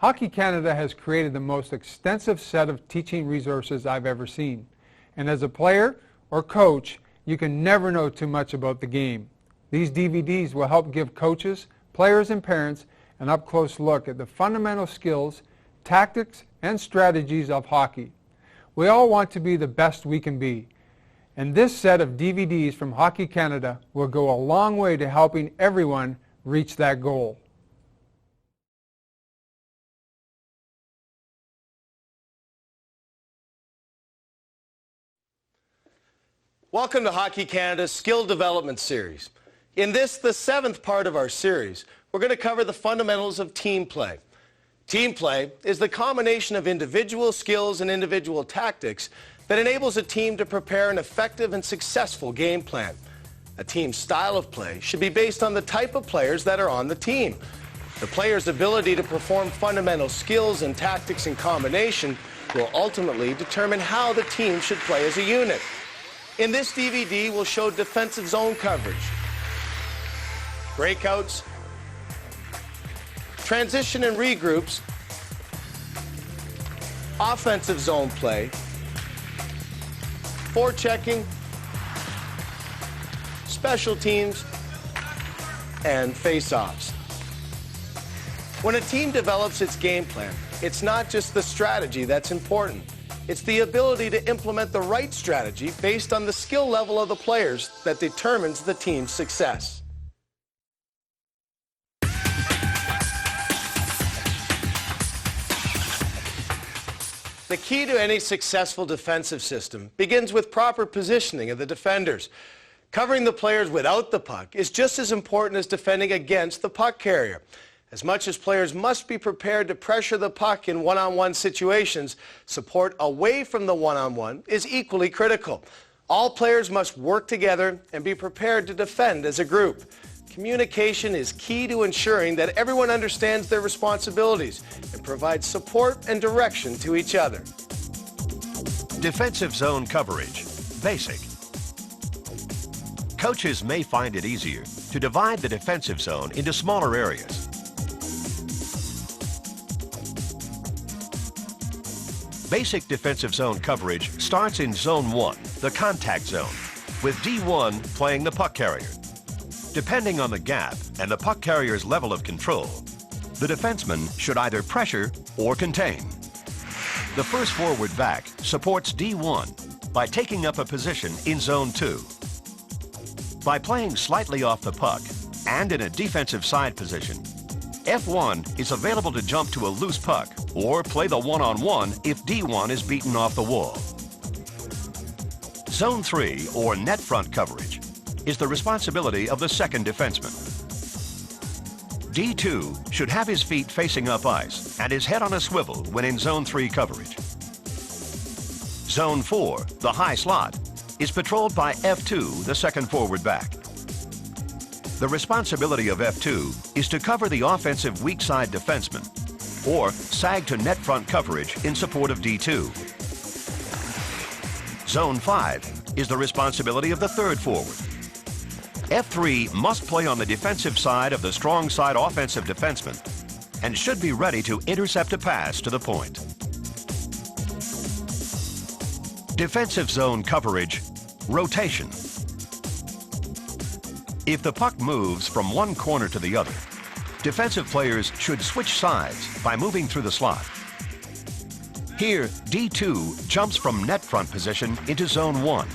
Hockey Canada has created the most extensive set of teaching resources I've ever seen. And as a player or coach, you can never know too much about the game. These DVDs will help give coaches, players, and parents an up-close look at the fundamental skills, tactics, and strategies of hockey. We all want to be the best we can be, and this set of DVDs from Hockey Canada will go a long way to helping everyone reach that goal. Welcome to Hockey Canada's Skill Development Series. In this, the 7th part of our series, we're going to cover the fundamentals of team play. Team play is the combination of individual skills and individual tactics that enables a team to prepare an effective and successful game plan. A team's style of play should be based on the type of players that are on the team. The player's ability to perform fundamental skills and tactics in combination will ultimately determine how the team should play as a unit. In this DVD, we'll show defensive zone coverage, breakouts, transition and regroups, offensive zone play, forechecking, special teams, and face-offs. When a team develops its game plan, it's not just the strategy that's important. It's the ability to implement the right strategy based on the skill level of the players that determines the team's success. The key to any successful defensive system begins with proper positioning of the defenders. Covering the players without the puck is just as important as defending against the puck carrier. As much as players must be prepared to pressure the puck in one-on-one situations, support away from the one-on-one is equally critical. All players must work together and be prepared to defend as a group. Communication is key to ensuring that everyone understands their responsibilities and provides support and direction to each other. Defensive zone coverage, basic. Coaches may find it easier to divide the defensive zone into smaller areas. Basic defensive zone coverage starts in Zone 1, the contact zone, with D1 playing the puck carrier. Depending on the gap and the puck carrier's level of control, the defenseman should either pressure or contain. The first forward back supports D1 by taking up a position in Zone 2. By playing slightly off the puck and in a defensive side position, F1 is available to jump to a loose puck or play the one-on-one if D1 is beaten off the wall. Zone 3, or net front coverage, is the responsibility of the second defenseman. D2 should have his feet facing up ice and his head on a swivel when in Zone 3 coverage. Zone 4, the high slot, is patrolled by F2, the second forward back. The responsibility of F2 is to cover the offensive weak side defenseman or sag to net front coverage in support of D2. Zone 5 is the responsibility of the third forward. F3 must play on the defensive side of the strong side offensive defenseman and should be ready to intercept a pass to the point. Defensive zone coverage, rotation. If the puck moves from one corner to the other, defensive players should switch sides by moving through the slot. Here, D2 jumps from net front position into Zone 1.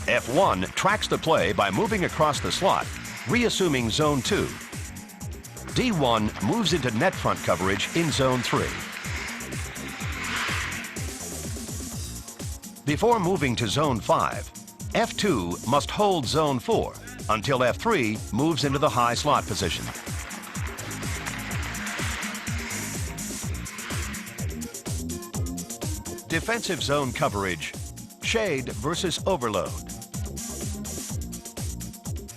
F1 tracks the play by moving across the slot, reassuming Zone 2. D1 moves into net front coverage in Zone 3. Before moving to Zone 5, F2 must hold Zone 4 until F3 moves into the high slot position. Defensive zone coverage, shade versus overload.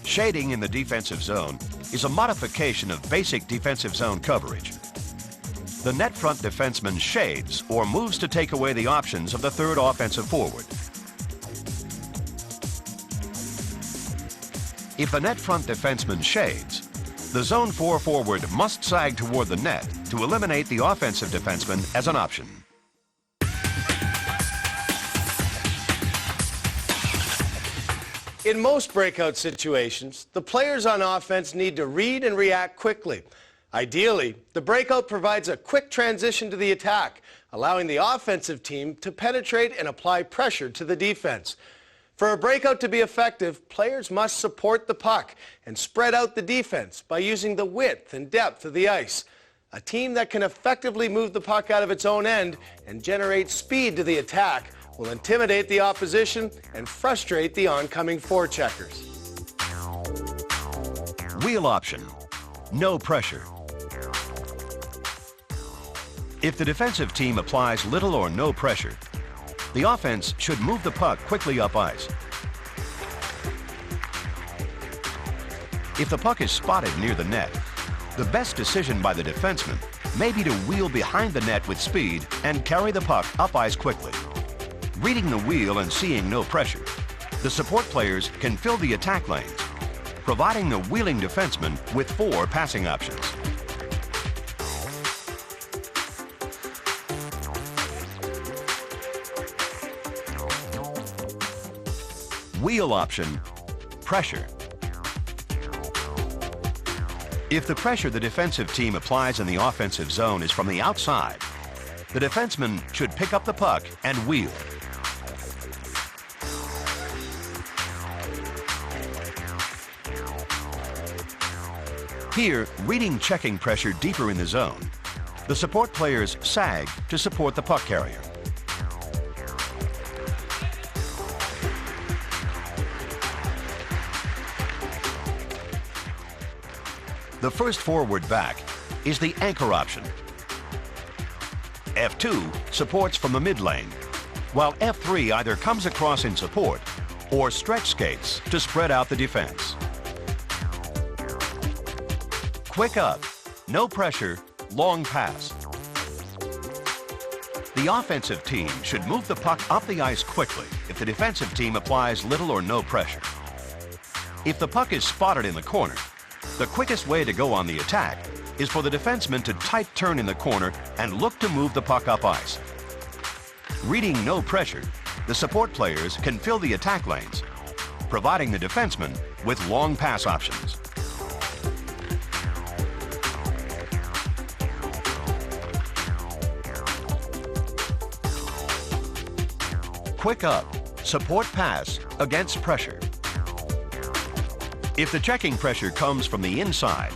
Shading in the defensive zone is a modification of basic defensive zone coverage. The net front defenseman shades or moves to take away the options of the third offensive forward. If the net front defenseman shades, the Zone 4 forward must sag toward the net to eliminate the offensive defenseman as an option. In most breakout situations, the players on offense need to read and react quickly. Ideally, the breakout provides a quick transition to the attack, allowing the offensive team to penetrate and apply pressure to the defense. For a breakout to be effective, players must support the puck and spread out the defense by using the width and depth of the ice. A team that can effectively move the puck out of its own end and generate speed to the attack will intimidate the opposition and frustrate the oncoming forecheckers. Wheel option, no pressure. If the defensive team applies little or no pressure, the offense should move the puck quickly up ice. If the puck is spotted near the net, the best decision by the defenseman may be to wheel behind the net with speed and carry the puck up ice quickly. Reading the wheel and seeing no pressure, the support players can fill the attack lanes, providing the wheeling defenseman with 4 passing options. Wheel option, pressure. If the pressure the defensive team applies in the offensive zone is from the outside, the defenseman should pick up the puck and wheel. Here, reading checking pressure deeper in the zone, the support players sag to support the puck carrier. The first forward back is the anchor option. F2 supports from the mid lane, while F3 either comes across in support or stretch skates to spread out the defense. Quick up, no pressure, long pass. The offensive team should move the puck up the ice quickly if the defensive team applies little or no pressure. If the puck is spotted in the corner, the quickest way to go on the attack is for the defenseman to tight turn in the corner and look to move the puck up ice. Reading no pressure, the support players can fill the attack lanes, providing the defenseman with long pass options. Quick up, support pass against pressure. If the checking pressure comes from the inside,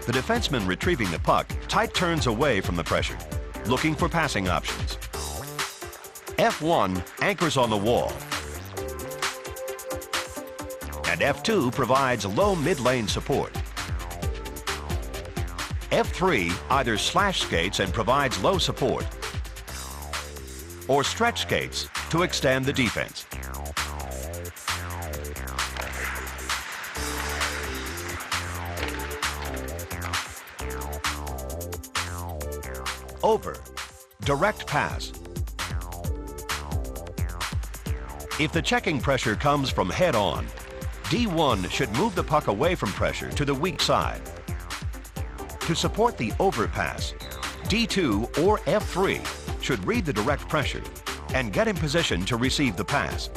the defenseman retrieving the puck tight turns away from the pressure, looking for passing options. F1 anchors on the wall, and F2 provides low mid-lane support. F3 either slash skates and provides low support, or stretch skates to extend the defense. Over, direct pass. If the checking pressure comes from head on, D1 should move the puck away from pressure to the weak side. To support the overpass, D2 or F3 should read the direct pressure and get in position to receive the pass.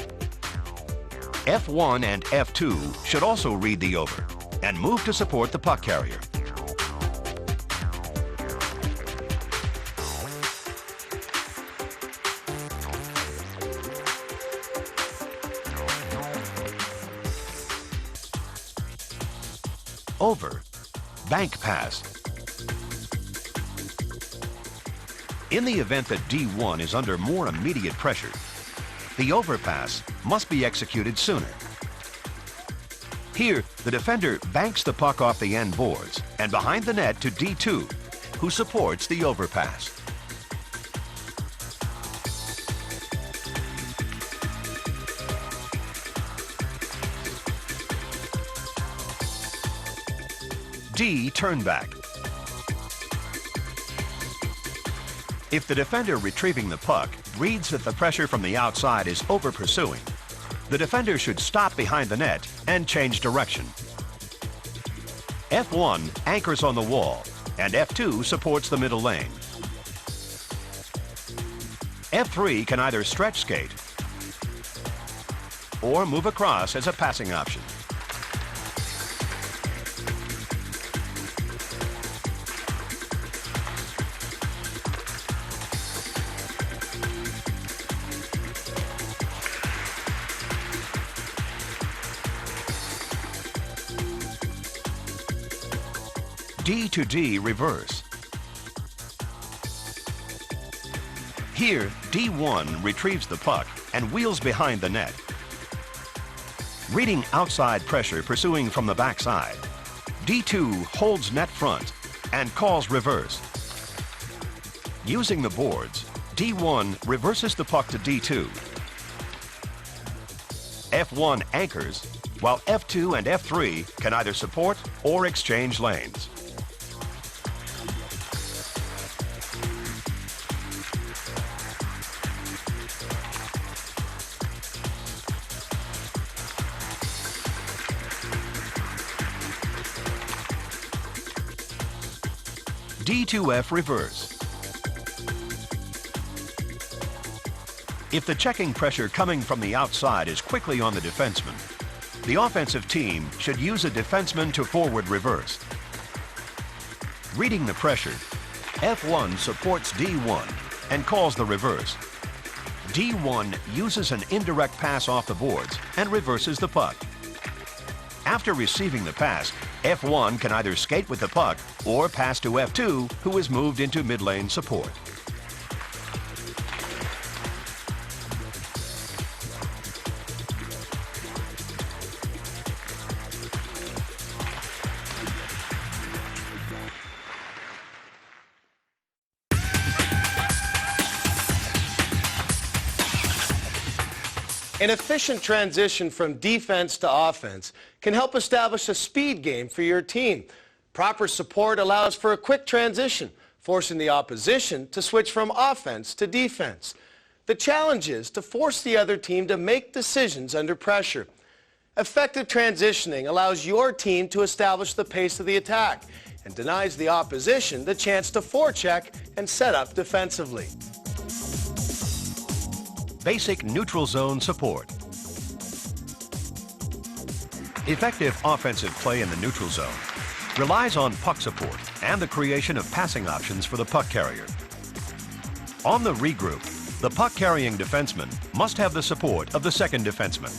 F1 and F2 should also read the over and move to support the puck carrier. Over, bank pass. In the event that D1 is under more immediate pressure, the overpass must be executed sooner. Here, the defender banks the puck off the end boards and behind the net to D2, who supports the overpass. D turn back. If the defender retrieving the puck reads that the pressure from the outside is over pursuing, the defender should stop behind the net and change direction, F1 anchors on the wall, and F2 supports the middle lane. F3 can either stretch skate or move across as a passing option. D to D reverse. Here, D1 retrieves the puck and wheels behind the net. Reading outside pressure pursuing from the backside, D2 holds net front and calls reverse. Using the boards, D1 reverses the puck to D2. F1 anchors, while F2 and F3 can either support or exchange lanes. D2F reverse. If the checking pressure coming from the outside is quickly on the defenseman, the offensive team should use a defenseman to forward reverse. Reading the pressure, F1 supports D1 and calls the reverse. D1 uses an indirect pass off the boards and reverses the puck. After receiving the pass, F1 can either skate with the puck or pass to F2, who is moved into mid-lane support. An efficient transition from defense to offense can help establish a speed game for your team. Proper support allows for a quick transition, forcing the opposition to switch from offense to defense. The challenge is to force the other team to make decisions under pressure. Effective transitioning allows your team to establish the pace of the attack and denies the opposition the chance to forecheck and set up defensively. Basic neutral zone support. Effective offensive play in the neutral zone relies on puck support and the creation of passing options for the puck carrier. On the regroup, the puck-carrying defenseman must have the support of the second defenseman.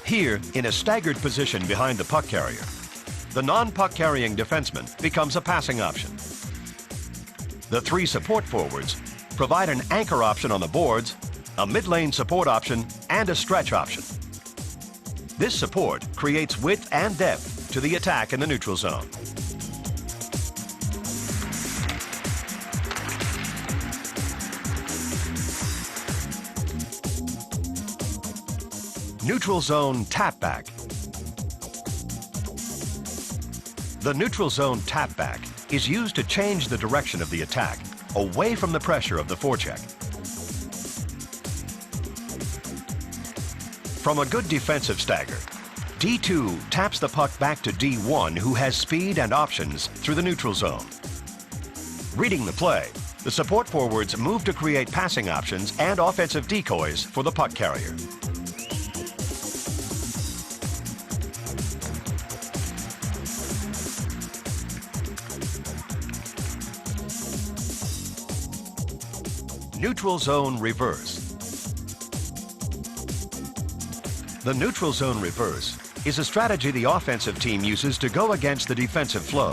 Here, in a staggered position behind the puck carrier, the non-puck-carrying defenseman becomes a passing option. The three support forwards provide an anchor option on the boards, a mid-lane support option, and a stretch option. This support creates width and depth to the attack in the neutral zone. Neutral zone tap back. The neutral zone tap back is used to change the direction of the attack away from the pressure of the forecheck. From a good defensive stagger, D2 taps the puck back to D1, who has speed and options through the neutral zone. Reading the play, the support forwards move to create passing options and offensive decoys for the puck carrier. Neutral zone reverse. The neutral zone reverse is a strategy the offensive team uses to go against the defensive flow.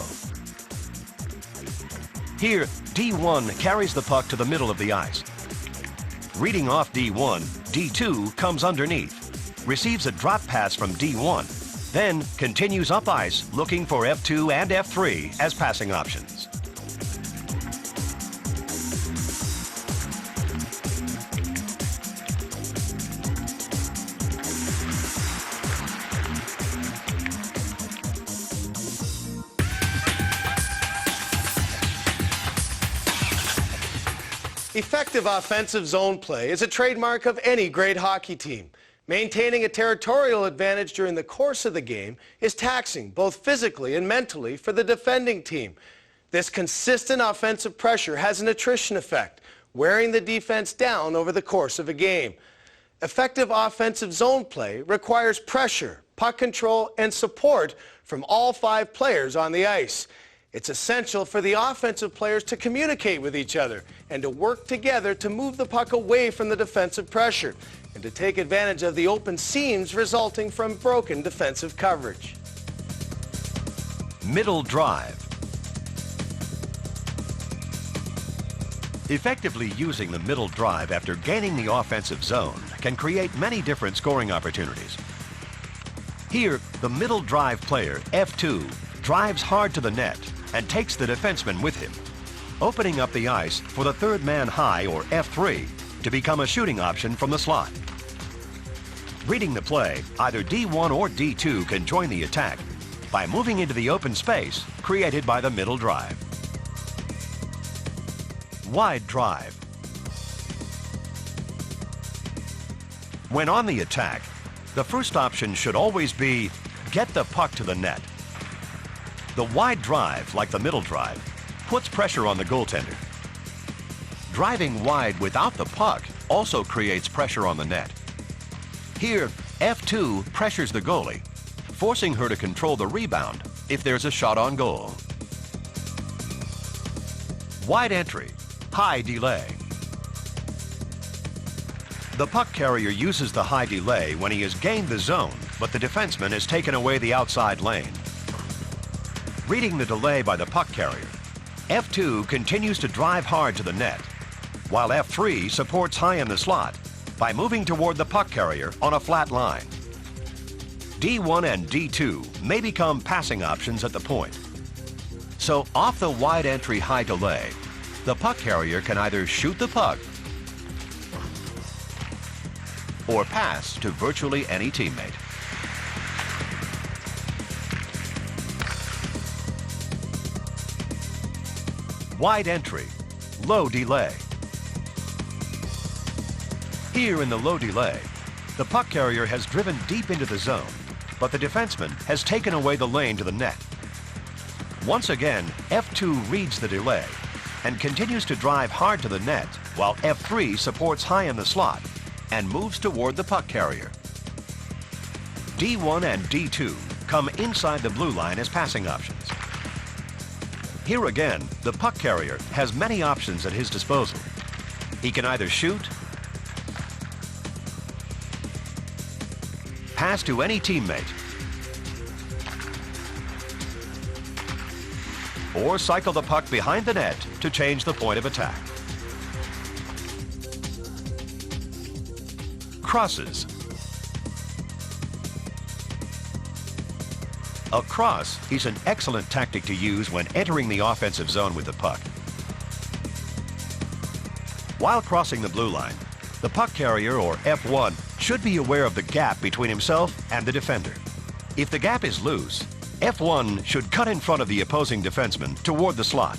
Here, D1 carries the puck to the middle of the ice. Reading off D1, D2 comes underneath, receives a drop pass from D1, then continues up ice looking for F2 and F3 as passing options. Effective offensive zone play is a trademark of any great hockey team. Maintaining a territorial advantage during the course of the game is taxing, both physically and mentally, for the defending team. This consistent offensive pressure has an attrition effect, wearing the defense down over the course of a game. Effective offensive zone play requires pressure, puck control, and support from all 5 players on the ice. It's essential for the offensive players to communicate with each other and to work together to move the puck away from the defensive pressure and to take advantage of the open seams resulting from broken defensive coverage. Middle drive. Effectively using the middle drive after gaining the offensive zone can create many different scoring opportunities. Here, the middle drive player, F2, drives hard to the net and takes the defenseman with him, opening up the ice for the third man high, or F3, to become a shooting option from the slot. Reading the play, either D1 or D2 can join the attack by moving into the open space created by the middle drive. Wide drive. When on the attack, the first option should always be get the puck to the net. The wide drive, like the middle drive, puts pressure on the goaltender. Driving wide without the puck also creates pressure on the net. Here, F2 pressures the goalie, forcing her to control the rebound if there's a shot on goal. Wide entry, high delay. The puck carrier uses the high delay when he has gained the zone, but the defenseman has taken away the outside lane. Reading the delay by the puck carrier, F2 continues to drive hard to the net, while F3 supports high in the slot by moving toward the puck carrier on a flat line. D1 and D2 may become passing options at the point. So off the wide entry high delay, the puck carrier can either shoot the puck or pass to virtually any teammate. Wide entry, low delay. Here in the low delay, the puck carrier has driven deep into the zone, but the defenseman has taken away the lane to the net. Once again, F2 reads the delay and continues to drive hard to the net, while F3 supports high in the slot and moves toward the puck carrier. D1 and D2 come inside the blue line as passing options. Here again, the puck carrier has many options at his disposal. He can either shoot, pass to any teammate, or cycle the puck behind the net to change the point of attack. Crosses. A cross is an excellent tactic to use when entering the offensive zone with the puck. While crossing the blue line, the puck carrier, or F1, should be aware of the gap between himself and the defender. If the gap is loose, F1 should cut in front of the opposing defenseman toward the slot.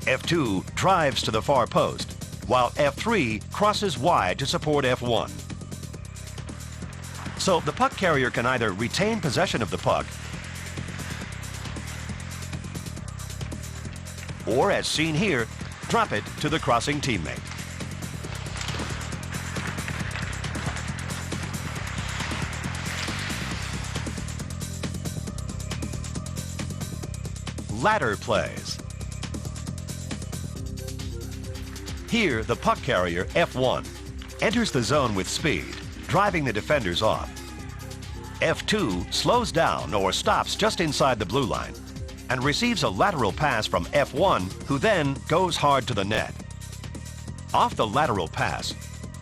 F2 drives to the far post, while F3 crosses wide to support F1. So the puck carrier can either retain possession of the puck or, as seen here, drop it to the crossing teammate. Ladder plays. Here, the puck carrier, F1, enters the zone with speed, driving the defenders off. F2 slows down or stops just inside the blue line and receives a lateral pass from F1, who then goes hard to the net. Off the lateral pass,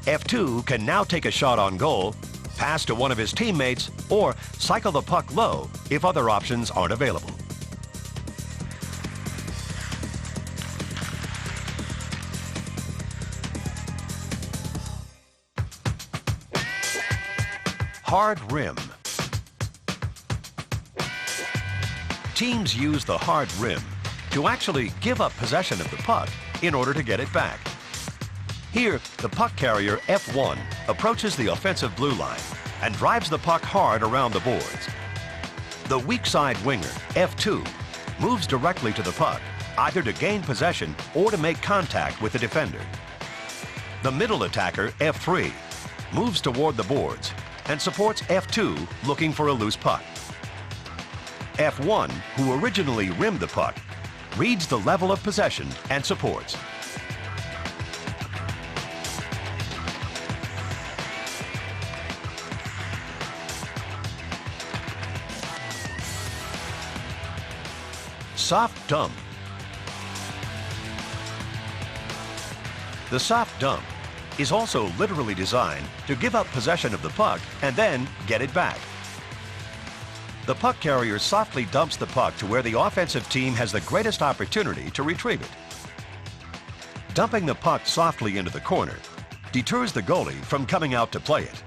F2 can now take a shot on goal, pass to one of his teammates, or cycle the puck low if other options aren't available. Hard rim. Teams use the hard rim to actually give up possession of the puck in order to get it back. Here, the puck carrier F1 approaches the offensive blue line and drives the puck hard around the boards. The weak side winger, F2, moves directly to the puck, either to gain possession or to make contact with the defender. The middle attacker, F3, moves toward the boards and supports F2 looking for a loose puck. F1, who originally rimmed the puck, reads the level of possession and supports. Soft dump. The soft dump is also literally designed to give up possession of the puck and then get it back. The puck carrier softly dumps the puck to where the offensive team has the greatest opportunity to retrieve it. Dumping the puck softly into the corner deters the goalie from coming out to play it.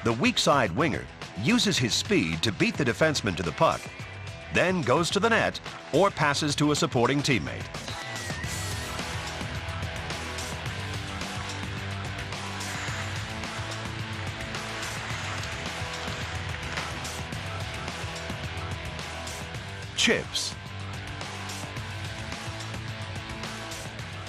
The weak side winger uses his speed to beat the defenseman to the puck, then goes to the net or passes to a supporting teammate. Chips.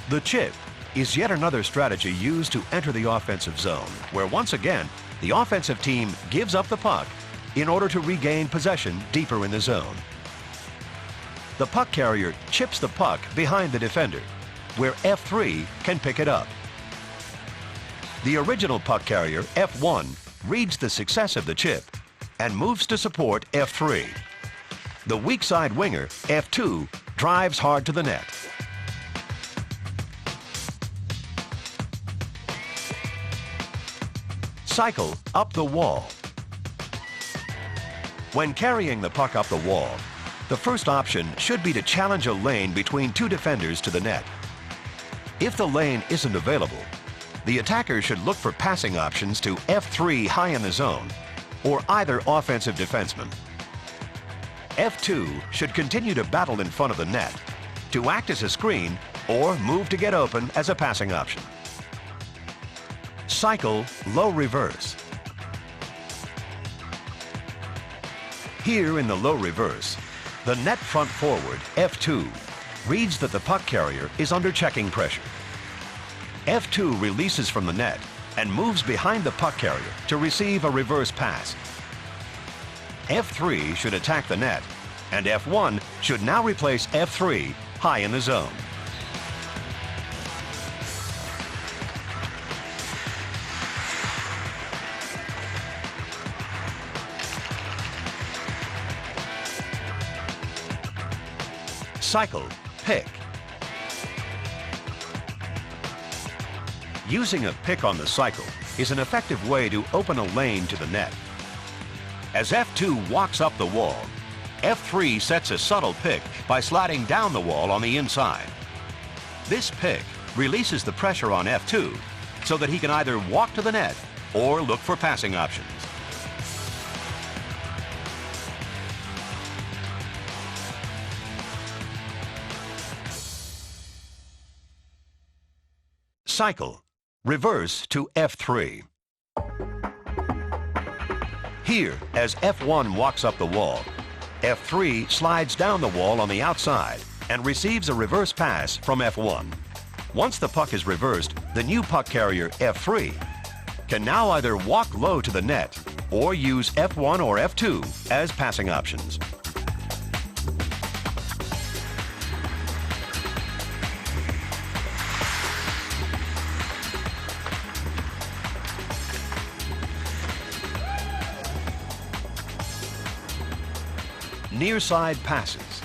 The chip is yet another strategy used to enter the offensive zone, where once again, the offensive team gives up the puck in order to regain possession deeper in the zone. The puck carrier chips the puck behind the defender, where F3 can pick it up. The original puck carrier, F1, reads the success of the chip and moves to support F3. The weak side winger, F2, drives hard to the net. Cycle up the wall. When carrying the puck up the wall, the first option should be to challenge a lane between two defenders to the net. If the lane isn't available, the attacker should look for passing options to F3 high in the zone or either offensive defenseman. F2 should continue to battle in front of the net to act as a screen or move to get open as a passing option. Cycle low reverse. Here in the low reverse, the net front forward, F2, reads that the puck carrier is under checking pressure. F2 releases from the net and moves behind the puck carrier to receive a reverse pass. F3 should attack the net, and F1 should now replace F3 high in the zone. Cycle pick. Using a pick on the cycle is an effective way to open a lane to the net. As F2 walks up the wall, F3 sets a subtle pick by sliding down the wall on the inside. This pick releases the pressure on F2 so that he can either walk to the net or look for passing options. Cycle reverse to F3. Here, as F1 walks up the wall, F3 slides down the wall on the outside and receives a reverse pass from F1. Once the puck is reversed, the new puck carrier, F3, can now either walk low to the net or use F1 or F2 as passing options. Near side passes.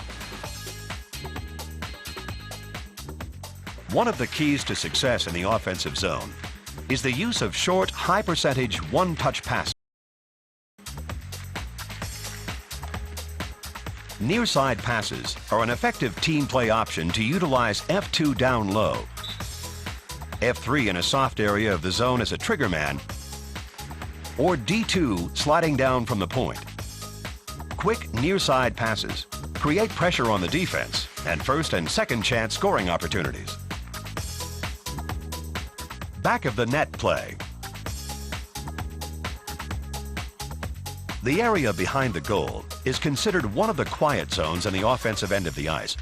One of the keys to success in the offensive zone is the use of short, high-percentage one-touch passes. Near side passes are an effective team play option to utilize F2 down low, F3 in a soft area of the zone as a trigger man, or D2 sliding down from the point. Quick near-side passes create pressure on the defense and first and second chance scoring opportunities. back of the net play. The area behind the goal is considered one of the quiet zones in the offensive end of the ice.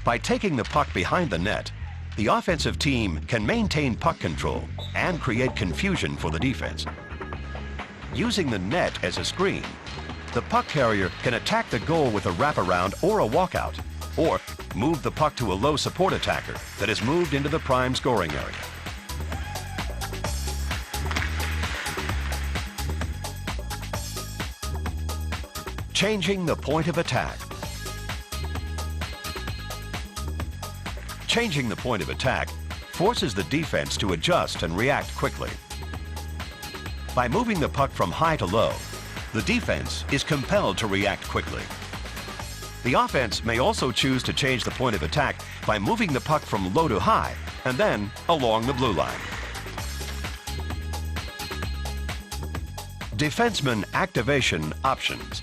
By taking the puck behind the net, the offensive team can maintain puck control and create confusion for the defense. Using the net as a screen, the puck carrier can attack the goal with a wraparound or a walkout, or move the puck to a low support attacker that is moved into the prime scoring area. Changing the point of attack. Changing the point of attack forces the defense to adjust and react quickly. By moving the puck from high to low, the defense is compelled to react quickly. The offense may also choose to change the point of attack by moving the puck from low to high and then along the blue line. Defenseman activation options.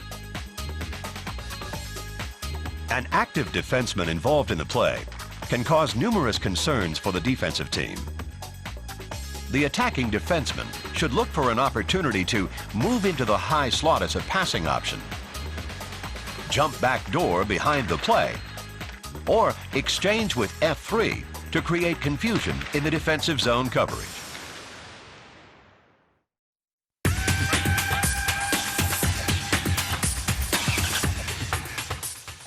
An active defenseman involved in the play can cause numerous concerns for the defensive team. The attacking defenseman should look for an opportunity to move into the high slot as a passing option, jump back door behind the play, or exchange with F3 to create confusion in the defensive zone coverage.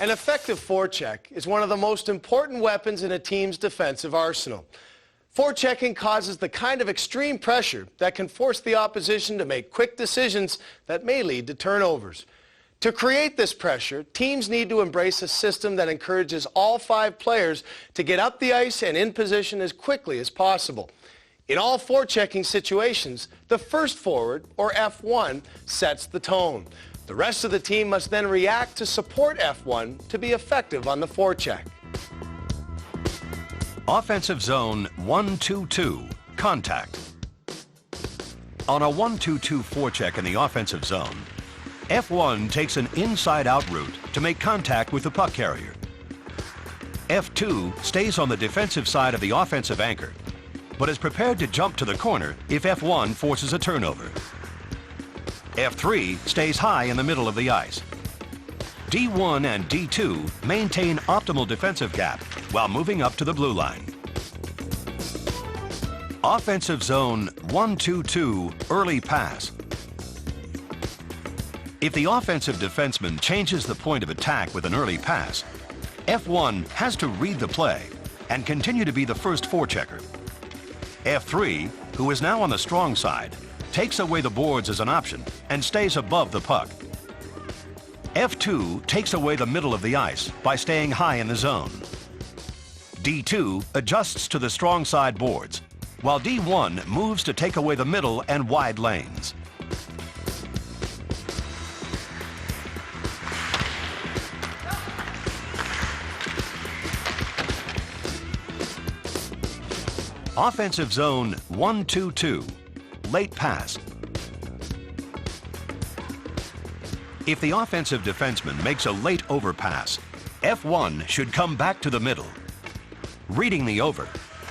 An effective forecheck is one of the most important weapons in a team's defensive arsenal. Forechecking causes the kind of extreme pressure that can force the opposition to make quick decisions that may lead to turnovers. To create this pressure, teams need to embrace a system that encourages all 5 players to get up the ice and in position as quickly as possible. In all forechecking situations, the first forward, or F1, sets the tone. The rest of the team must then react to support F1 to be effective on the forecheck. Offensive zone 1-2-2, contact. On a 1-2-2 forecheck in the offensive zone, F1 takes an inside-out route to make contact with the puck carrier. F2 stays on the defensive side of the offensive anchor, but is prepared to jump to the corner if F1 forces a turnover. F3 stays high in the middle of the ice. D1 and D2 maintain optimal defensive gap while moving up to the blue line. Offensive zone 1-2-2, early pass. If the offensive defenseman changes the point of attack with an early pass, F1 has to read the play and continue to be the first forechecker. F3, who is now on the strong side, takes away the boards as an option and stays above the puck. F2 takes away the middle of the ice by staying high in the zone. D2 adjusts to the strong side boards, while D1 moves to take away the middle and wide lanes. Offensive zone 1-2-2, late pass. If the offensive defenseman makes a late overpass, F1 should come back to the middle. Reading the over,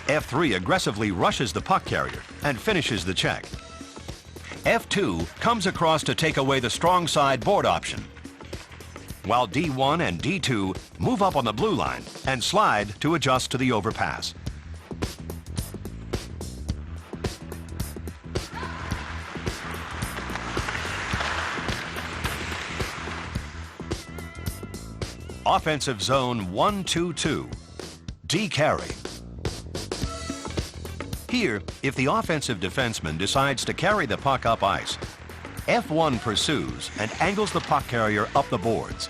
F3 aggressively rushes the puck carrier and finishes the check. F2 comes across to take away the strong side board option, while D1 and D2 move up on the blue line and slide to adjust to the overpass. Offensive zone 1-2-2, D carry. Here, if the offensive defenseman decides to carry the puck up ice, F1 pursues and angles the puck carrier up the boards.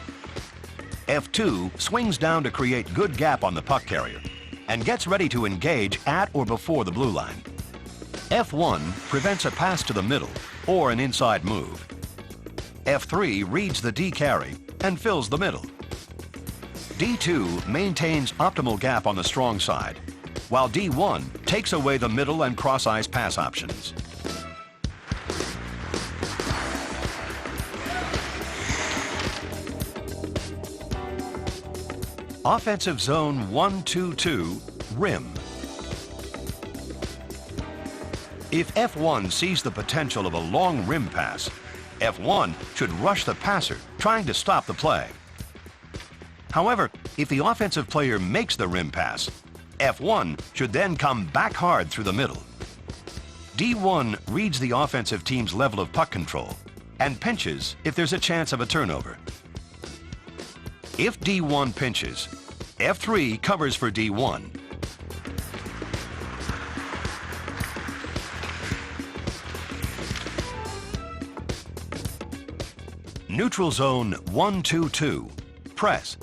F2 swings down to create good gap on the puck carrier and gets ready to engage at or before the blue line. F1 prevents a pass to the middle or an inside move. F3 reads the D carry and fills the middle. D2 maintains optimal gap on the strong side, while D1 takes away the middle and cross-ice pass options. Offensive zone 1-2-2, rim. If F1 sees the potential of a long rim pass, F1 should rush the passer, trying to stop the play. However, if the offensive player makes the rim pass, F1 should then come back hard through the middle. D1 reads the offensive team's level of puck control and pinches if there's a chance of a turnover. If D1 pinches, F3 covers for D1. Neutral zone 1-2-2. Press.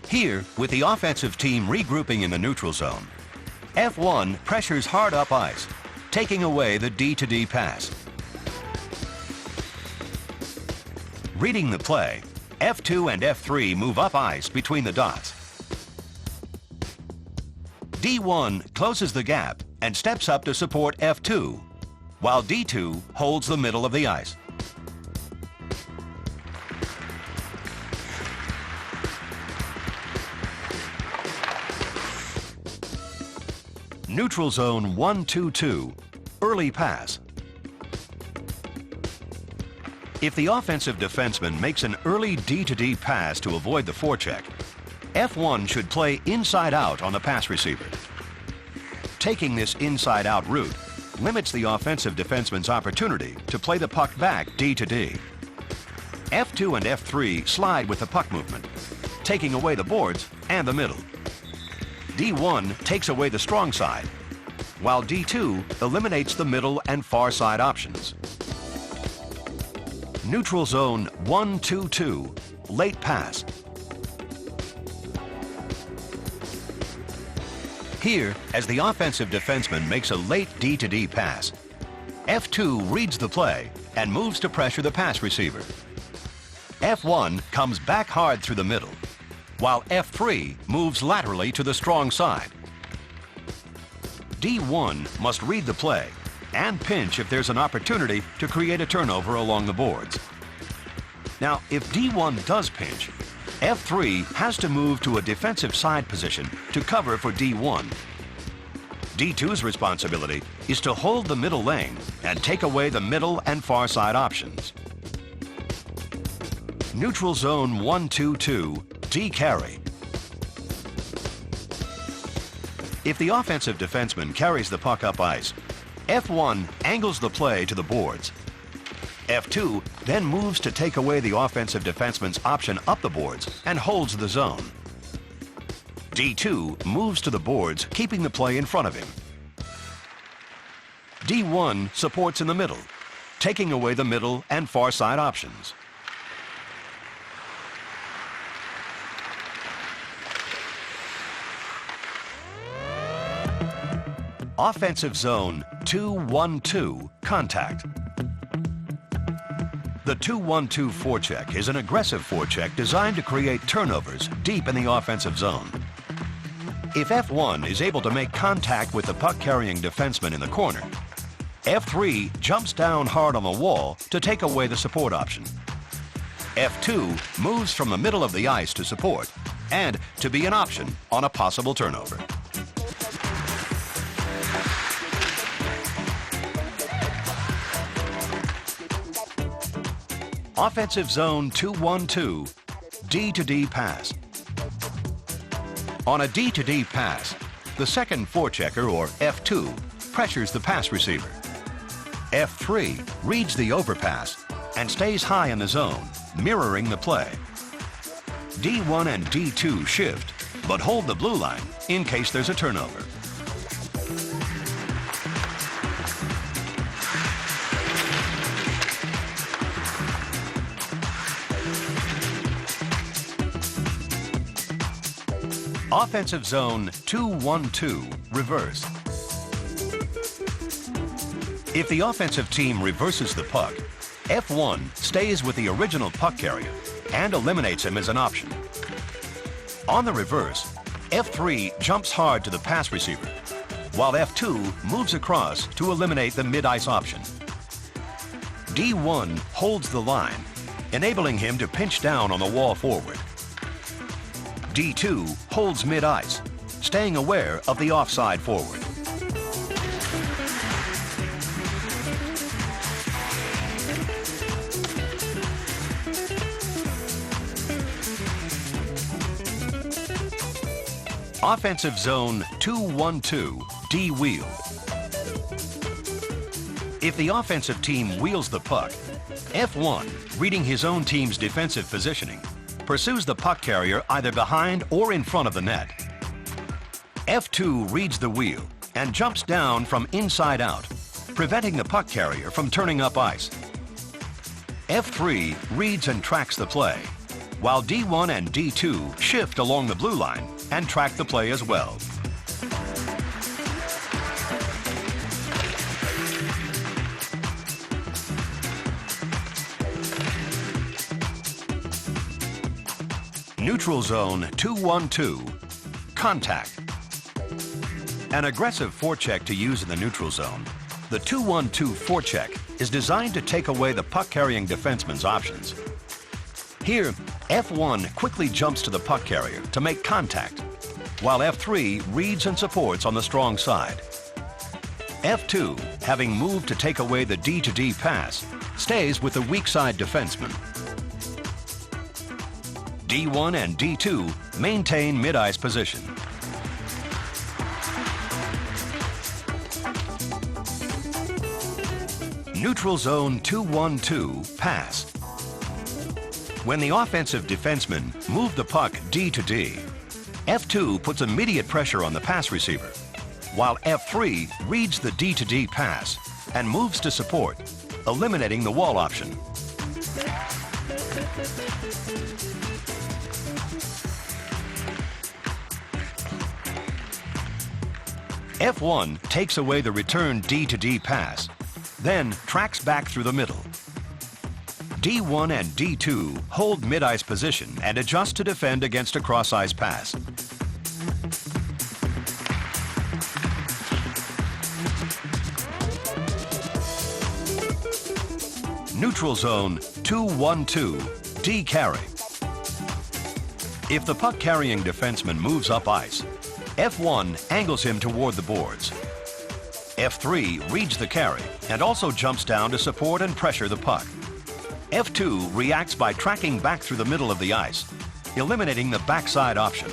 Here, with the offensive team regrouping in the neutral zone, F1 pressures hard up ice, taking away the D-to-D pass. Reading the play, F2 and F3 move up ice between the dots. D1 closes the gap and steps up to support F2, while D2 holds the middle of the ice. Neutral zone 1-2-2, early pass. If the offensive defenseman makes an early D-to-D pass to avoid the forecheck, F1 should play inside out on the pass receiver. Taking this inside out route limits the offensive defenseman's opportunity to play the puck back D-to-D. F2 and F3 slide with the puck movement, taking away the boards and the middle. D1 takes away the strong side, while D2 eliminates the middle and far side options. Neutral zone 1-2-2, late pass. Here, as the offensive defenseman makes a late D-to-D pass, F2 reads the play and moves to pressure the pass receiver. F1 comes back hard through the middle, while F3 moves laterally to the strong side. D1 must read the play and pinch if there's an opportunity to create a turnover along the boards. Now, if D1 does pinch, F3 has to move to a defensive side position to cover for D1. D2's responsibility is to hold the middle lane and take away the middle and far side options. Neutral zone 1-2-2, D carry. If the offensive defenseman carries the puck up ice, F1 angles the play to the boards. F2 then moves to take away the offensive defenseman's option up the boards and holds the zone. D2 moves to the boards, keeping the play in front of him. D1 supports in the middle, taking away the middle and far side options. Offensive zone 2-1-2, contact. The 2-1-2 forecheck is an aggressive forecheck designed to create turnovers deep in the offensive zone. If F1 is able to make contact with the puck-carrying defenseman in the corner, F3 jumps down hard on the wall to take away the support option. F2 moves from the middle of the ice to support and to be an option on a possible turnover. Offensive zone 2-1-2, D-to-D pass. On a D-to-D pass, the second forechecker, or F2, pressures the pass receiver. F3 reads the overpass and stays high in the zone, mirroring the play. D1 and D2 shift, but hold the blue line in case there's a turnover. Offensive zone 2-1-2, reverse. If the offensive team reverses the puck, F1 stays with the original puck carrier and eliminates him as an option. On the reverse, F3 jumps hard to the pass receiver, while F2 moves across to eliminate the mid-ice option. D1 holds the line, enabling him to pinch down on the wall forward. D2 holds mid-ice, staying aware of the offside forward. Offensive zone 2-1-2, D wheel. If the offensive team wheels the puck, F1, reading his own team's defensive positioning, pursues the puck carrier either behind or in front of the net. F2 reads the wheel and jumps down from inside out, preventing the puck carrier from turning up ice. F3 reads and tracks the play, while D1 and D2 shift along the blue line and track the play as well. Neutral zone 2-1-2, contact. An aggressive forecheck to use in the neutral zone. The 2-1-2 forecheck is designed to take away the puck-carrying defenseman's options. Here, F1 quickly jumps to the puck carrier to make contact, while F3 reads and supports on the strong side. F2, having moved to take away the D-to-D pass, stays with the weak side defenseman. D1 and D2 maintain mid-ice position. Neutral zone 2-1-2, pass. When the offensive defenseman moved the puck D to D, F2 puts immediate pressure on the pass receiver, while F3 reads the D to D pass and moves to support, eliminating the wall option. F1 takes away the return D to D pass, then tracks back through the middle. D1 and D2 hold mid-ice position and adjust to defend against a cross-ice pass. Neutral zone 2-1-2, D carry. If the puck-carrying defenseman moves up ice, F1 angles him toward the boards. F3 reads the carry and also jumps down to support and pressure the puck. F2 reacts by tracking back through the middle of the ice, eliminating the backside option.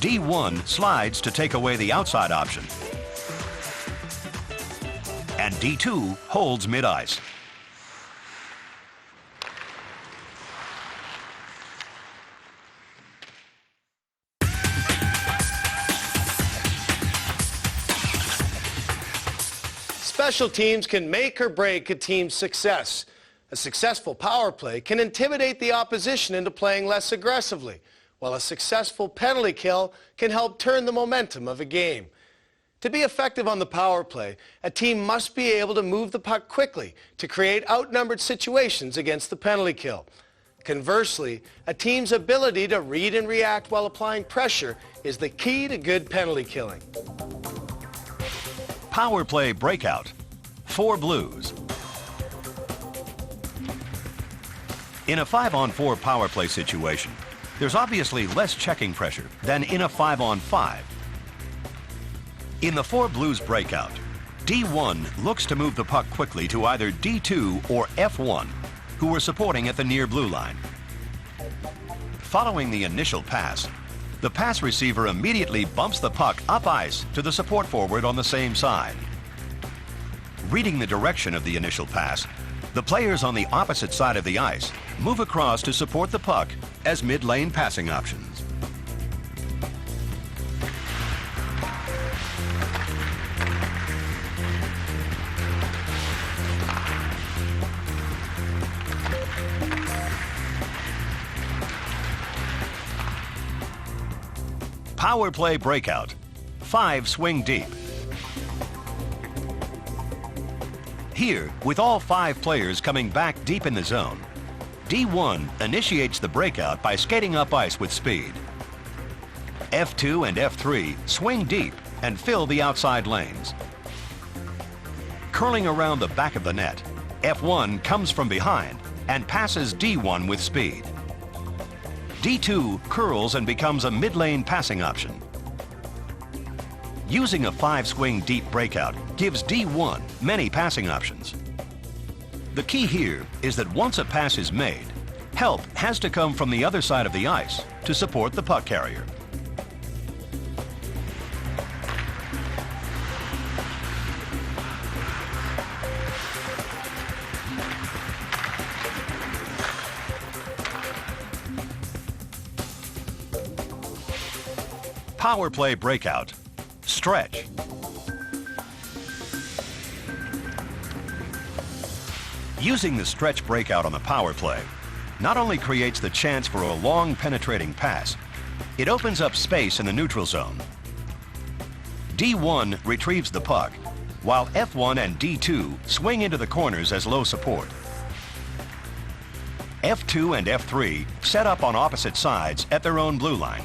D1 slides to take away the outside option. And D2 holds mid-ice. Special teams can make or break a team's success. A successful power play can intimidate the opposition into playing less aggressively, while a successful penalty kill can help turn the momentum of a game. To be effective on the power play, a team must be able to move the puck quickly to create outnumbered situations against the penalty kill. Conversely, a team's ability to read and react while applying pressure is the key to good penalty killing. Power play breakout, 4 Blues. In a 5-on-4 power play situation, there's obviously less checking pressure than in a 5-on-5. In the 4 Blues breakout, D1 looks to move the puck quickly to either D2 or F1, who are supporting at the near blue line. Following the initial pass, the pass receiver immediately bumps the puck up ice to the support forward on the same side. Reading the direction of the initial pass, the players on the opposite side of the ice move across to support the puck as mid-lane passing options. Power play breakout, 5 swing deep. Here, with all 5 players coming back deep in the zone, D1 initiates the breakout by skating up ice with speed. F2 and F3 swing deep and fill the outside lanes. Curling around the back of the net, F1 comes from behind and passes D1 with speed. D2 curls and becomes a mid-lane passing option, Using a 5-swing deep breakout gives D1 many passing options. The key here is that once a pass is made, help has to come from the other side of the ice to support the puck carrier. Power play breakout. Stretch. Using the stretch breakout on the power play not only creates the chance for a long penetrating pass, it opens up space in the neutral zone. D1 retrieves the puck, while F1 and D2 swing into the corners as low support. F2 and F3 set up on opposite sides at their own blue line.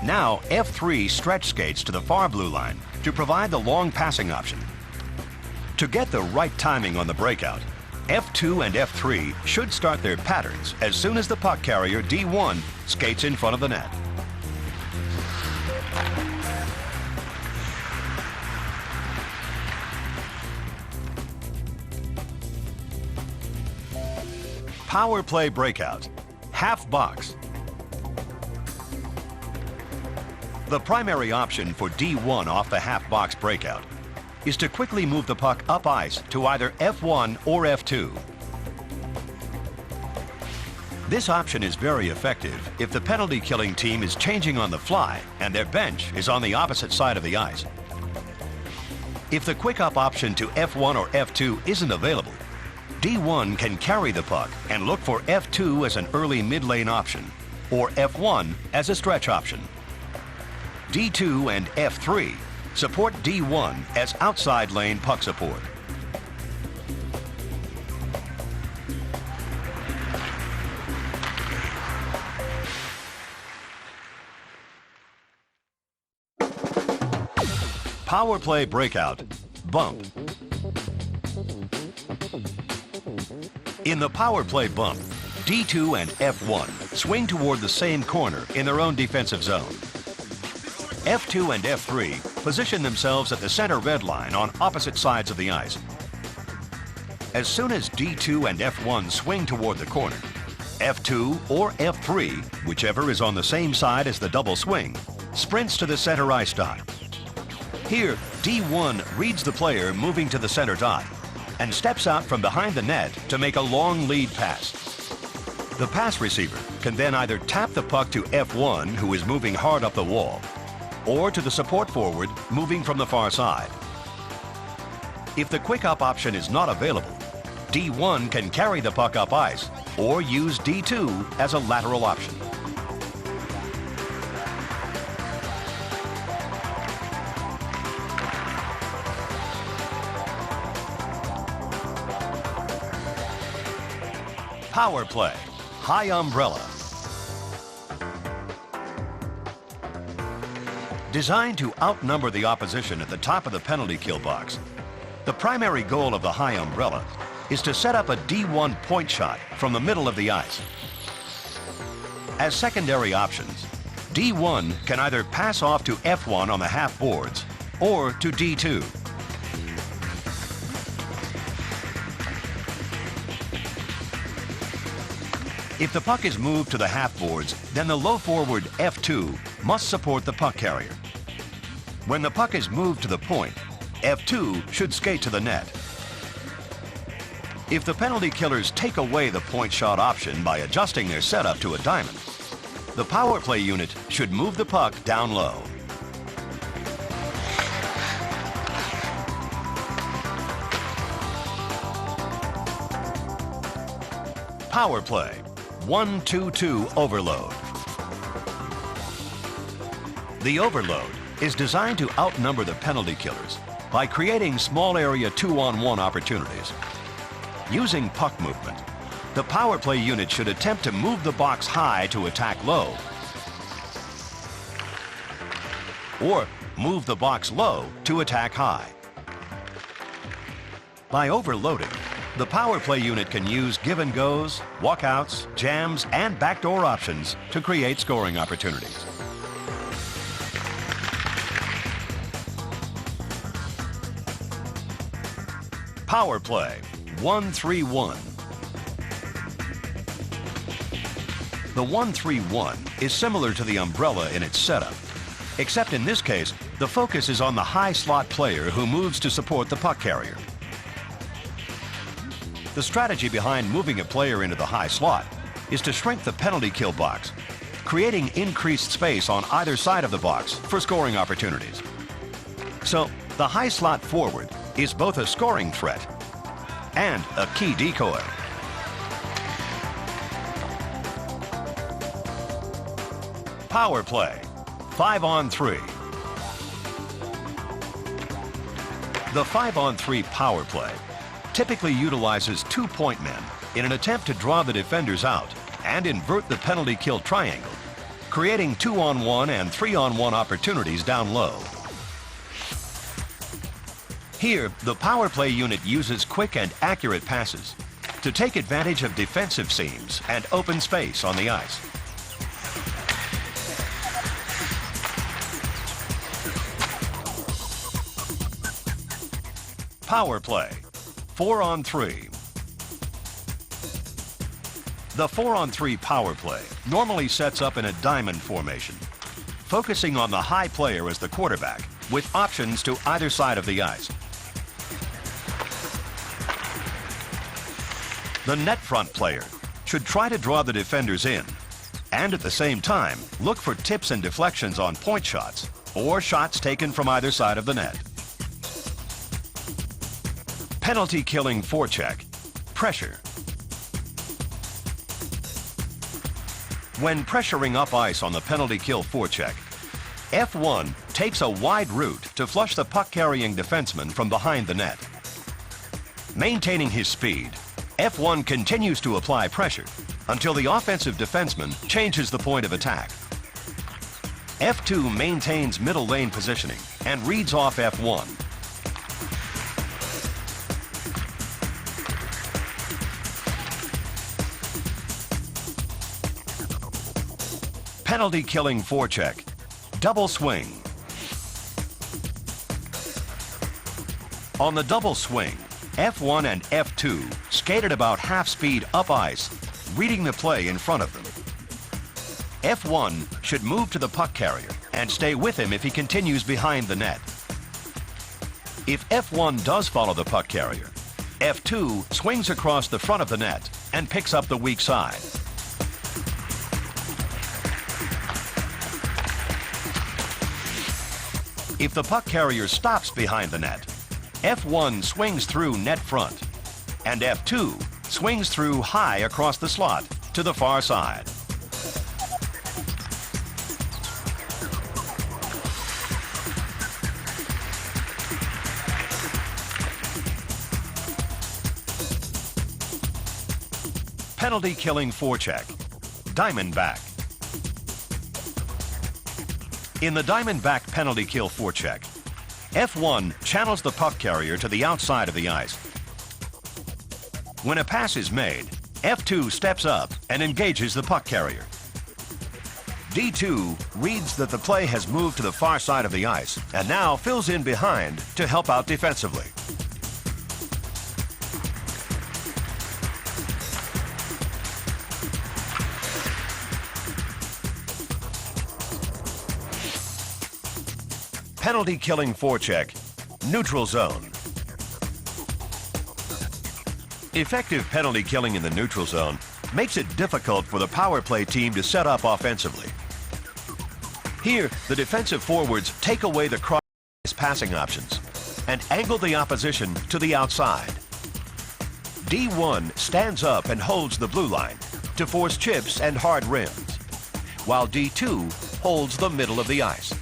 Now F3 stretch skates to the far blue line to provide the long passing option. To get the right timing on the breakout, F2 and F3 should start their patterns as soon as the puck carrier D1 skates in front of the net. Power play breakout. Half box. The primary option for D1 off the half box breakout is to quickly move the puck up ice to either F1 or F2. This option is very effective if the penalty-killing team is changing on the fly and their bench is on the opposite side of the ice. If the quick-up option to F1 or F2 isn't available, D1 can carry the puck and look for F2 as an early mid-lane option or F1 as a stretch option. D2 and F3 support D1 as outside lane puck support. Power play breakout. Bump. In the power play bump, D2 and F1 swing toward the same corner in their own defensive zone. F2 and F3 position themselves at the center red line on opposite sides of the ice. As soon as D2 and F1 swing toward the corner, F2 or F3, whichever is on the same side as the double swing, sprints to the center ice dot. Here, D1 reads the player moving to the center dot and steps out from behind the net to make a long lead pass. The pass receiver can then either tap the puck to F1, who is moving hard up the wall, or to the support forward moving from the far side. If the quick-up option is not available, D1 can carry the puck up ice or use D2 as a lateral option. Power play. High umbrella. Designed to outnumber the opposition at the top of the penalty kill box, the primary goal of the high umbrella is to set up a D1 point shot from the middle of the ice. As secondary options, D1 can either pass off to F1 on the half boards or to D2. If the puck is moved to the half boards, then the low forward F2 must support the puck carrier. When the puck is moved to the point, F2 should skate to the net. If the penalty killers take away the point shot option by adjusting their setup to a diamond, the power play unit should move the puck down low. Power play. 1-2-2 overload. The overload is designed to outnumber the penalty killers by creating small area 2-on-1 opportunities. Using puck movement, the power play unit should attempt to move the box high to attack low, or move the box low to attack high. By overloading, the power play unit can use give-and-goes, walkouts, jams, and backdoor options to create scoring opportunities. Power play, 1-3-1. The 1-3-1 is similar to the umbrella in its setup, except in this case, the focus is on the high slot player who moves to support the puck carrier. The strategy behind moving a player into the high slot is to shrink the penalty kill box, creating increased space on either side of the box for scoring opportunities. So, the high slot forward is both a scoring threat and a key decoy. Power play, 5-on-3. The 5-on-3 power play typically utilizes 2 point men in an attempt to draw the defenders out and invert the penalty kill triangle, creating 2-on-1 and 3-on-1 opportunities down low. Here, the power play unit uses quick and accurate passes to take advantage of defensive seams and open space on the ice. Power play, 4-on-3. The 4-on-3 power play normally sets up in a diamond formation, focusing on the high player as the quarterback with options to either side of the ice. The net front player should try to draw the defenders in and at the same time look for tips and deflections on point shots or shots taken from either side of the net. Penalty killing forecheck, pressure. When pressuring up ice on the penalty kill forecheck, F1 takes a wide route to flush the puck-carrying defenseman from behind the net. Maintaining his speed, F1 continues to apply pressure until the offensive defenseman changes the point of attack. F2 maintains middle lane positioning and reads off F1. Penalty killing forecheck, double swing. On the double swing, F1 and F2 skated about half speed up ice, reading the play in front of them. F1 should move to the puck carrier and stay with him if he continues behind the net. If F1 does follow the puck carrier, F2 swings across the front of the net and picks up the weak side. If the puck carrier stops behind the net, F1 swings through net front, and F2 swings through high across the slot to the far side. Penalty killing forecheck, Diamondback. In the Diamondback penalty kill forecheck, F1 channels the puck carrier to the outside of the ice. When a pass is made, F2 steps up and engages the puck carrier. D2 reads that the play has moved to the far side of the ice and now fills in behind to help out defensively. Penalty killing forecheck, neutral zone. Effective penalty killing in the neutral zone makes it difficult for the power play team to set up offensively. Here, the defensive forwards take away the cross passing options and angle the opposition to the outside. D1 stands up and holds the blue line to force chips and hard rims, while D2 holds the middle of the ice.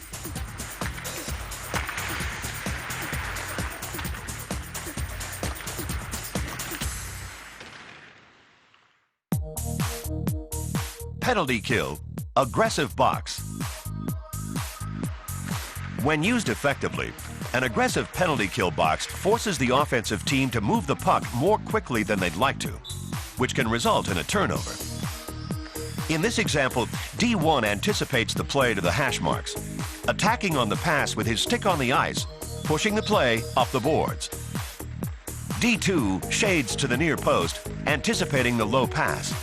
Penalty kill, aggressive box. When used effectively, an aggressive penalty kill box forces the offensive team to move the puck more quickly than they'd like to, which can result in a turnover. In this example, D1 anticipates the play to the hash marks, attacking on the pass with his stick on the ice, pushing the play off the boards. D2 shades to the near post, anticipating the low pass.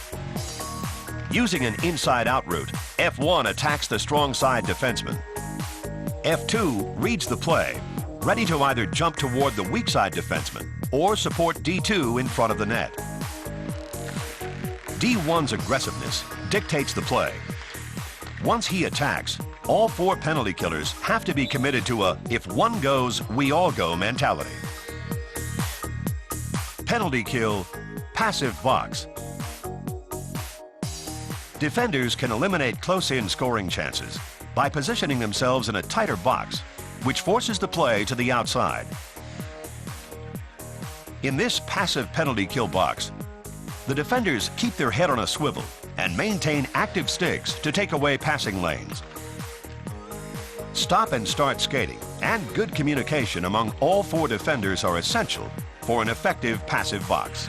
Using an inside-out route, F1 attacks the strong side defenseman. F2 reads the play, ready to either jump toward the weak side defenseman or support D2 in front of the net. D1's aggressiveness dictates the play. Once he attacks, all 4 penalty killers have to be committed to a "if one goes, we all go" mentality. Penalty kill, passive box. Defenders can eliminate close-in scoring chances by positioning themselves in a tighter box, which forces the play to the outside. In this passive penalty kill box, the defenders keep their head on a swivel and maintain active sticks to take away passing lanes. Stop and start skating and good communication among all 4 defenders are essential for an effective passive box.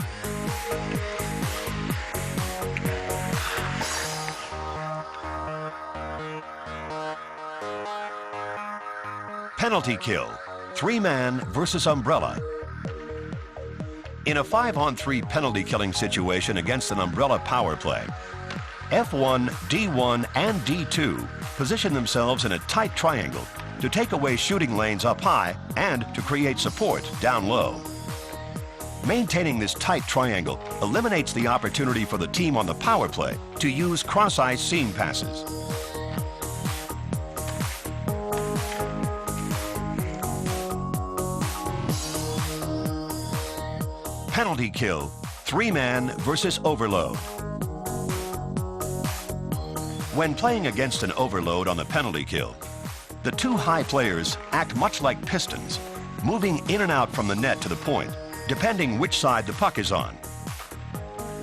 Penalty kill, 3-man versus umbrella. In a 5-on-3 penalty killing situation against an umbrella power play, F1, D1, and D2 position themselves in a tight triangle to take away shooting lanes up high and to create support down low. Maintaining this tight triangle eliminates the opportunity for the team on the power play to use cross-ice seam passes. Penalty kill, 3-man versus overload. When playing against an overload on the penalty kill, the 2 high players act much like pistons, moving in and out from the net to the point, depending which side the puck is on.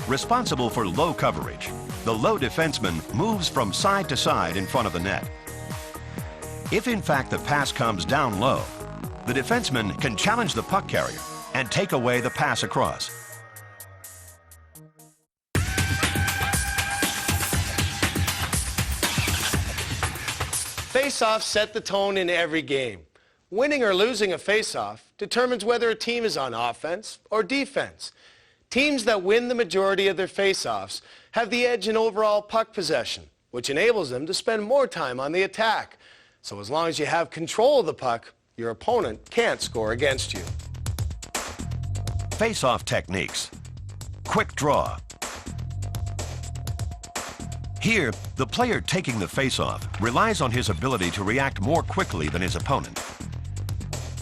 Responsible for low coverage, the low defenseman moves from side to side in front of the net. If in fact the pass comes down low, the defenseman can challenge the puck carrier and take away the pass across. Face-offs set the tone in every game. Winning or losing a face-off determines whether a team is on offense or defense. Teams that win the majority of their face-offs have the edge in overall puck possession, which enables them to spend more time on the attack. So as long as you have control of the puck, your opponent can't score against you. Face-off techniques. Quick draw. Here, the player taking the face-off relies on his ability to react more quickly than his opponent.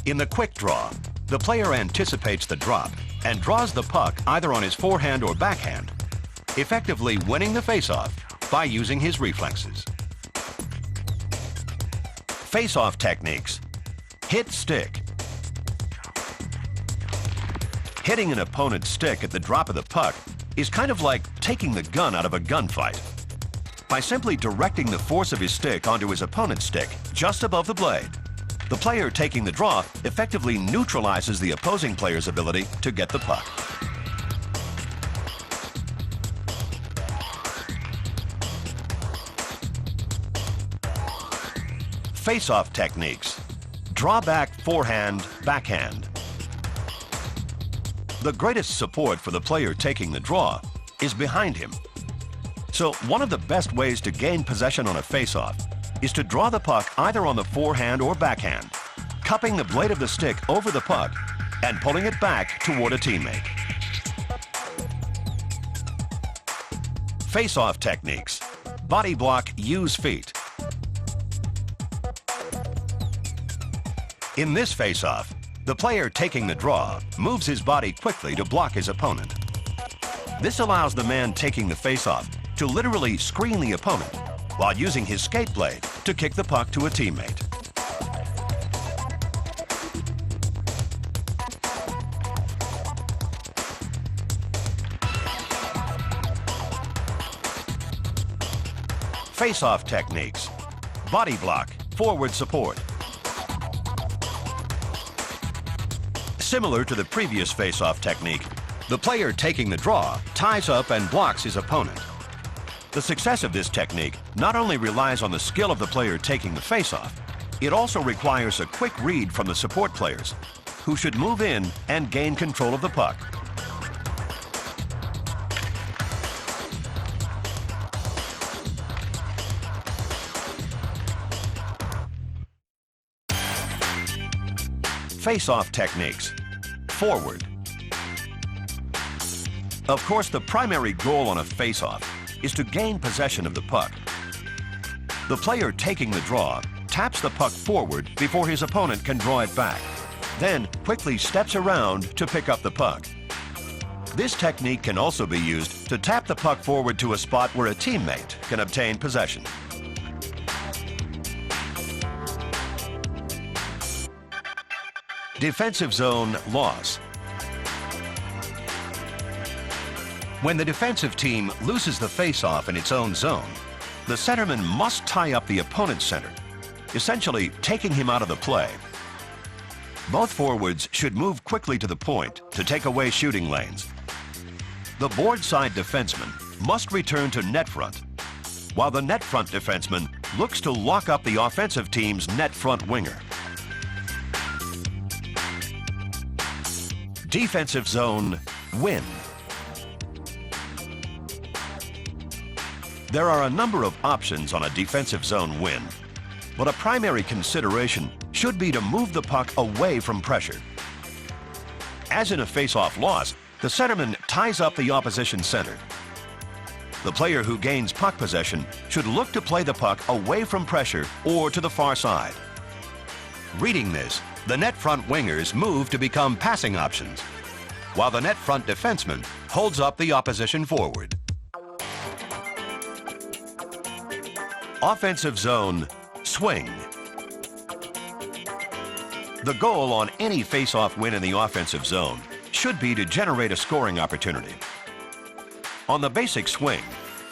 In the quick draw, the player anticipates the drop and draws the puck either on his forehand or backhand, effectively winning the face-off by using his reflexes. Face-off techniques. Hit stick. Hitting an opponent's stick at the drop of the puck is kind of like taking the gun out of a gunfight. By simply directing the force of his stick onto his opponent's stick just above the blade, the player taking the draw effectively neutralizes the opposing player's ability to get the puck. Face-off techniques. Drawback forehand, backhand. The greatest support for the player taking the draw is behind him. So one of the best ways to gain possession on a face-off is to draw the puck either on the forehand or backhand, cupping the blade of the stick over the puck and pulling it back toward a teammate. Face-off techniques. Body block, use feet. In this face-off, the player taking the draw moves his body quickly to block his opponent. This allows the man taking the face-off to literally screen the opponent while using his skate blade to kick the puck to a teammate. Face-off techniques. Body block, forward support. Similar to the previous face-off technique, the player taking the draw ties up and blocks his opponent. The success of this technique not only relies on the skill of the player taking the face-off, it also requires a quick read from the support players, who should move in and gain control of the puck. Face-off techniques. Forward. Of course, the primary goal on a face-off is to gain possession of the puck. The player taking the draw taps the puck forward before his opponent can draw it back, then quickly steps around to pick up the puck. This technique can also be used to tap the puck forward to a spot where a teammate can obtain possession. Defensive zone loss. When the defensive team loses the face-off in its own zone, the centerman must tie up the opponent's center, essentially taking him out of the play. Both forwards should move quickly to the point to take away shooting lanes. The board side defenseman must return to net front, while the net front defenseman looks to lock up the offensive team's net front winger. Defensive zone win. There are a number of options on a defensive zone win, but a primary consideration should be to move the puck away from pressure. As in a face-off loss, the centerman ties up the opposition center. The player who gains puck possession should look to play the puck away from pressure or to the far side. Reading this, the net front wingers move to become passing options, while the net front defenseman holds up the opposition forward. Offensive zone swing. The goal on any face-off win in the offensive zone should be to generate a scoring opportunity. On the basic swing,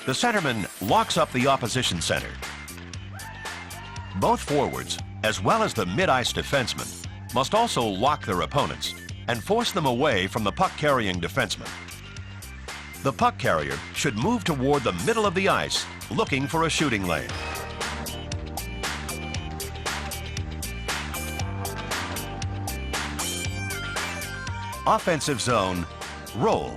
the centerman locks up the opposition center. Both forwards, as well as the mid-ice defenseman, must also lock their opponents and force them away from the puck-carrying defenseman. The puck carrier should move toward the middle of the ice, looking for a shooting lane. Offensive zone roll.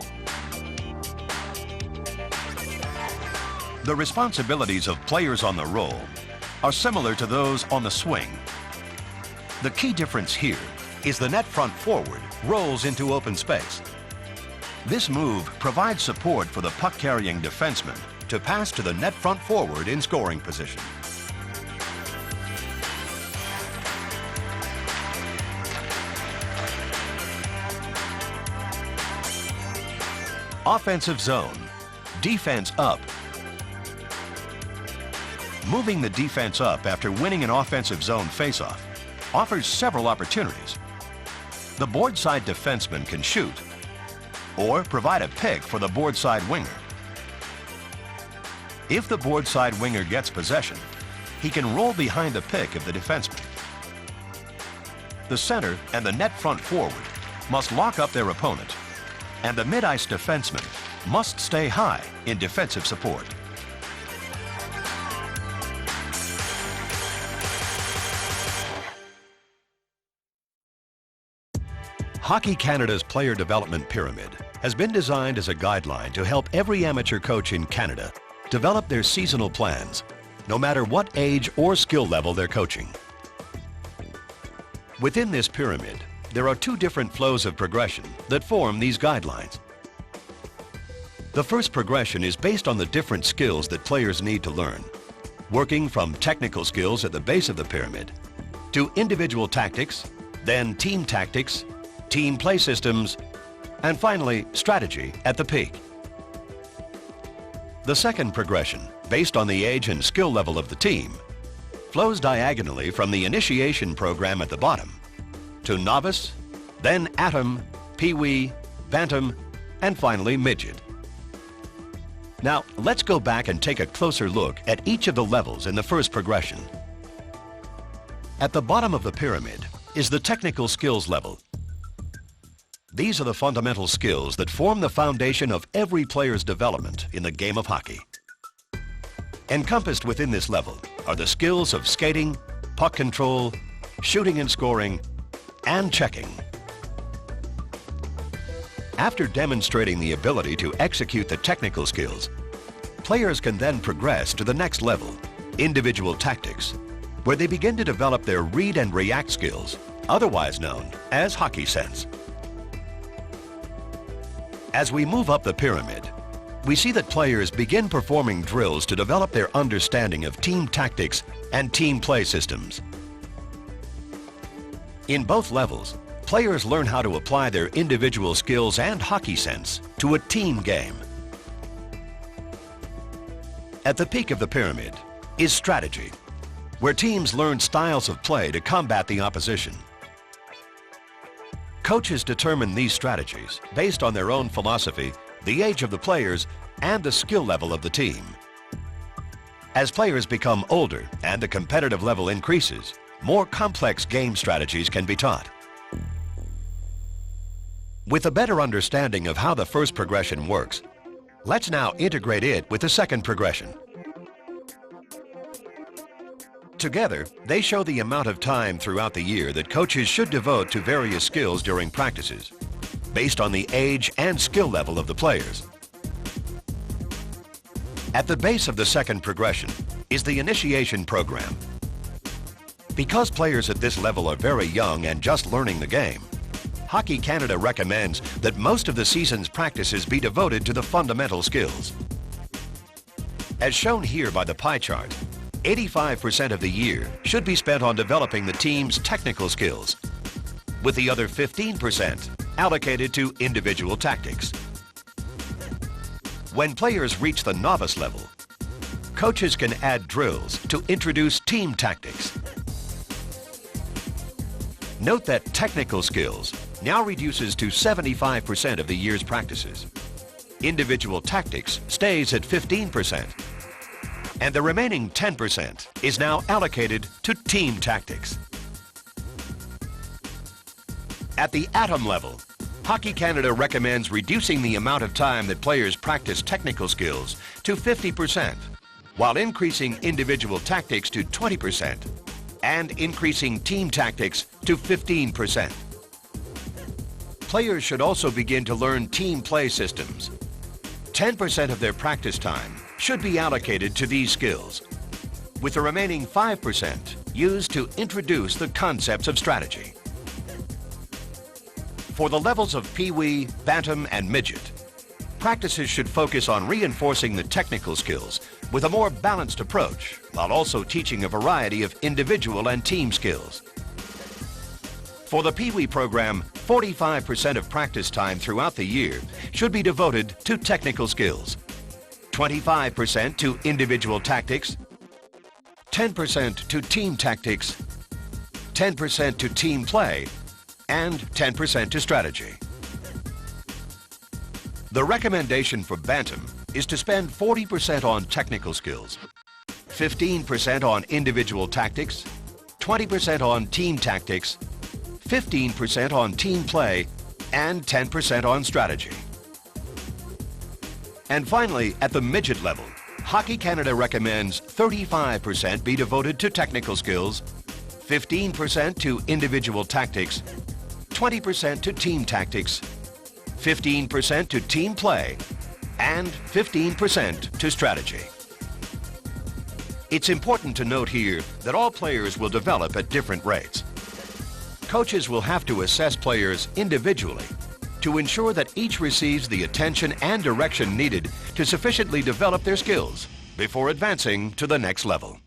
The responsibilities of players on the roll are similar to those on the swing. The key difference here is the net front forward rolls into open space. This move provides support for the puck-carrying defenseman to pass to the net front forward in scoring position. Offensive zone, defense up. Moving the defense up after winning an offensive zone faceoff offers several opportunities. The board side defenseman can shoot or provide a pick for the board side winger. If the board side winger gets possession, he can roll behind the pick of the defenseman. The center and the net front forward must lock up their opponent, and the mid-ice defenseman must stay high in defensive support. Hockey Canada's player development pyramid has been designed as a guideline to help every amateur coach in Canada develop their seasonal plans, no matter what age or skill level they're coaching. Within this pyramid, there are two different flows of progression that form these guidelines. The first progression is based on the different skills that players need to learn, working from technical skills at the base of the pyramid to individual tactics, then team tactics, team play systems, and finally strategy at the peak. The second progression, based on the age and skill level of the team, flows diagonally from the initiation program at the bottom to novice, then atom, pee-wee, bantam, and finally midget. Now, let's go back and take a closer look at each of the levels in the first progression. At the bottom of the pyramid is the technical skills level. These are the fundamental skills that form the foundation of every player's development in the game of hockey. Encompassed within this level are the skills of skating, puck control, shooting and scoring, and checking. After demonstrating the ability to execute the technical skills, players can then progress to the next level, individual tactics, where they begin to develop their read and react skills, otherwise known as hockey sense. As we move up the pyramid, we see that players begin performing drills to develop their understanding of team tactics and team play systems. In both levels, players learn how to apply their individual skills and hockey sense to a team game. At the peak of the pyramid is strategy, where teams learn styles of play to combat the opposition. Coaches determine these strategies based on their own philosophy, the age of the players, and the skill level of the team. As players become older and the competitive level increases, more complex game strategies can be taught. With a better understanding of how the first progression works, let's now integrate it with the second progression. Together, they show the amount of time throughout the year that coaches should devote to various skills during practices, based on the age and skill level of the players. At the base of the second progression is the initiation program. Because players at this level are very young and just learning the game, Hockey Canada recommends that most of the season's practices be devoted to the fundamental skills. As shown here by the pie chart, 85% of the year should be spent on developing the team's technical skills, with the other 15% allocated to individual tactics. When players reach the novice level, coaches can add drills to introduce team tactics. Note that technical skills now reduces to 75% of the year's practices. Individual tactics stays at 15%. And the remaining 10% is now allocated to team tactics. At the atom level, Hockey Canada recommends reducing the amount of time that players practice technical skills to 50%, while increasing individual tactics to 20% and increasing team tactics to 15%. Players should also begin to learn team play systems. 10% of their practice time should be allocated to these skills, with the remaining 5% used to introduce the concepts of strategy. For the levels of Pee-wee, Bantam, and Midget, practices should focus on reinforcing the technical skills with a more balanced approach, while also teaching a variety of individual and team skills. For the Pee-wee program, 45% of practice time throughout the year should be devoted to technical skills, 25% to individual tactics, 10% to team tactics, 10% to team play, and 10% to strategy. The recommendation for Bantam is to spend 40% on technical skills, 15% on individual tactics, 20% on team tactics, 15% on team play, and 10% on strategy. And finally, at the midget level, Hockey Canada recommends 35% be devoted to technical skills, 15% to individual tactics, 20% to team tactics, 15% to team play, and 15% to strategy. It's important to note here that all players will develop at different rates. Coaches will have to assess players individually to ensure that each receives the attention and direction needed to sufficiently develop their skills before advancing to the next level.